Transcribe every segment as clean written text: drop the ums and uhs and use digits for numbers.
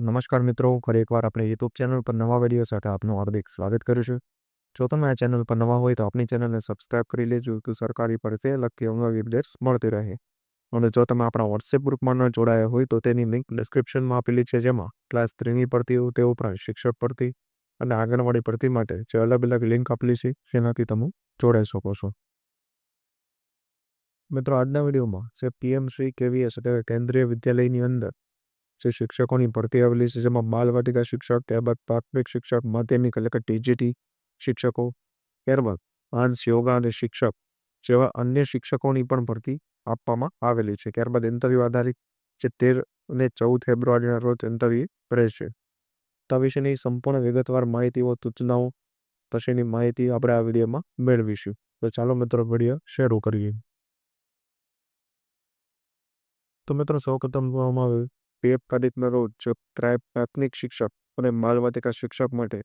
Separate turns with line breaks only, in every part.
નમસ્કાર મિત્રો, ફરી એકવાર આપણે યુટ્યુબ ચેનલ પર નવા વિડીયો સાથે આપનું હાર્દિક સ્વાગત કરું છું. જો તમે આ ચેનલ પર નવા હોય તો આપણી ચેનલને સબસ્ક્રાઇબ કરી લેજો તો સરકારી ભરતી લગતી અવનવી અપડેટ્સ મળતી રહે. અને જો તમે આપણા વોટ્સએપ ગ્રુપમાં ન જોડાયા હોય તો તેની લિંક ડિસ્ક્રિપ્શનમાં આપેલી છે, જેમાં ક્લાસ 3ની ભરતીઓ તે ઉપરાંત શિક્ષક ભરતી અને આંગણવાડી ભરતી માટે જે અલગ અલગ લિંક આપેલી છે જેનાથી તમે જોડાઈ શકો છો. મિત્રો, આજના વિડીયોમાં જે પીએમસી કેવીએસ એટલે કેન્દ્રીય વિદ્યાલયની અંદર જે શિક્ષકોની ભરતી આવેલી છે, જેમાં બાલવાટિકા શિક્ષક, ત્યારબાદ પ્રાથમિક શિક્ષક, માધ્યમિક એટલે કે ટીજીટી શિક્ષકો, ત્યારબાદ આંશ યોગા અને શિક્ષક જેવા અન્ય શિક્ષકોની પણ ભરતી આપવામાં આવેલી છે. ત્યારબાદ ઇન્ટરવ્યૂ આધારિત જે 13 અને 14 ફેબ્રુઆરીના રોજ ઇન્ટરવ્યૂ રહેશે. તો આ વિશેની સંપૂર્ણ વિગતવાર માહિતીઓ, સૂચનાઓ પછીની માહિતી આપણે આ વિડીયોમાં મેળવીશું. તો ચાલો મિત્રો, વિડીયો શરૂ કરીએ. તો મિત્રો, સૌપ્રથમ જોવામાં આવે 13 તારીખના રોજ પ્રાથમિક શિક્ષક અને બાલવાટિકા શિક્ષક માટે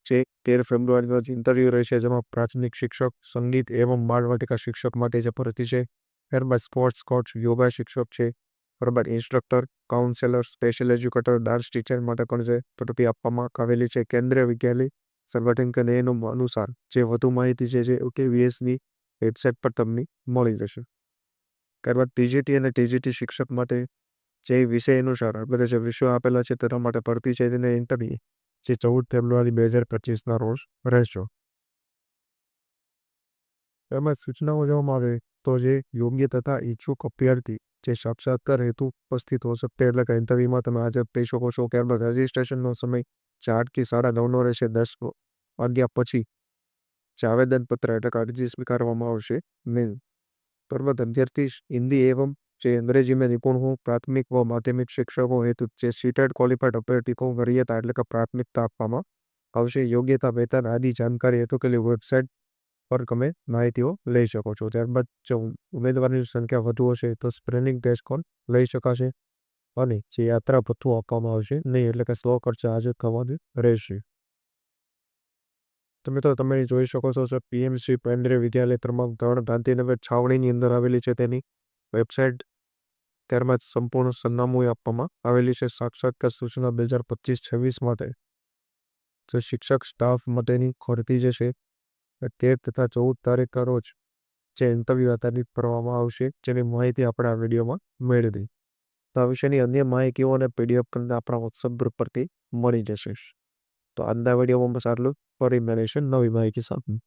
જે 13 ફેબ્રુઆરીના રોજ ઇન્ટરવ્યૂ રહેશે, જેમાં પ્રાથમિક શિક્ષક, સંગીત એવં બાલવાટિકા શિક્ષક માટે જે ભરતી છે. ત્યારબાદ સ્પોર્ટ્સ કોચ, યોગા શિક્ષક છે. ત્યારબાદ instructor, counsellor, special educator, dance teacher માટે પણ જે ભરતી આપવામાં આવેલી છે. કેન્દ્રીય વિદ્યાલય સંગઠન કે નિયમો અનુસાર જે વધુ માહિતી છે જે કેવીએસની વેબસાઇટ પર તમને મળી જશે. ત્યારબાદ ટીજીટી અને ટીજીટી શિક્ષક માટે જે વિષય અનુસાર આપણે જે વિષયો આપેલા છે તેના માટે ભરતી છે, તેને ઇન્ટરવ્યૂ જે 14 ફેબ્રુઆરી 2025ના રોજ રહેશે. એમાં સૂચનાઓ જોવામાં આવે તો જે યોગ્ય તથા ઈચ્છુક અભ્યર્થી જે સાક્ષાત્કાર હેતુ ઉપસ્થિત હો શકते એટલે કે ઇન્ટરવ્યુમાં તમે હાજર થઈ શકો છો. ત્યારબાદ રજિસ્ટ્રેશનનો સમય 8 થી 9:30 રહેશે. 10 વાગ્યા પછી જે આવેદનપત્ર એટલે કે અરજી સ્વીકારવામાં આવશે નહીં. ત્યારબાદ અભ્યर्थी हिंदी एवं જે અંગ્રેજી में निपुण हो, प्राथमिक व माध्यमिक शिक्षकों हेतु જે सीटेट क्वालिफाइड अभ्यर्थी को वरीयता એટલે કે પ્રાથમિકતા આપવામાં આવશે. યોગ્યતા, વેતન આદિ જાણકારી હેતુ કે लिए વેબસાઇટ પર તમે માહિતીઓ લઈ શકો છો. ત્યારબાદ જો ઉમેદવારની સંખ્યા વધુ હશે તો સ્ક્રીનિંગ ટેસ્ટ પણ લઈ શકાશે અને જે યાત્રા ભથ્થું આપવામાં આવશે નહીં, એટલે કે સ્વ ખર્ચે હાજર થવાનું રહેશે. તો મિત્રો, તમે જોઈ શકો છો પીએમસી કેન્દ્રીય વિદ્યાલય ક્રમાંક 3 ગાંધીનગર છાવણીની અંદર આવેલી છે તેની વેબસાઇટ. ત્યારબાદ સંપૂર્ણ સરનામું આપવામાં આવેલી છે. સાક્ષાત્કાર સૂચના 2025-26 માટે જે શિક્ષક સ્ટાફ માટેની ભરતી જે છે 13 તથા 14 તારીખના રોજ જે ઇન્ટરવ્યૂ આધારિત કરવામાં આવશે, જેની માહિતી આપણે આ વિડીયોમાં મેળવી. તો આ વિશેની અન્ય માહિતીઓ અને પીડીએફ તમને આપણા વોટ્સઅપ ગ્રુપ પરથી મળી જશે. તો આજના વિડીયોમાં બસ આટલું. ફરી મળીશું નવી માહિતી સાથે.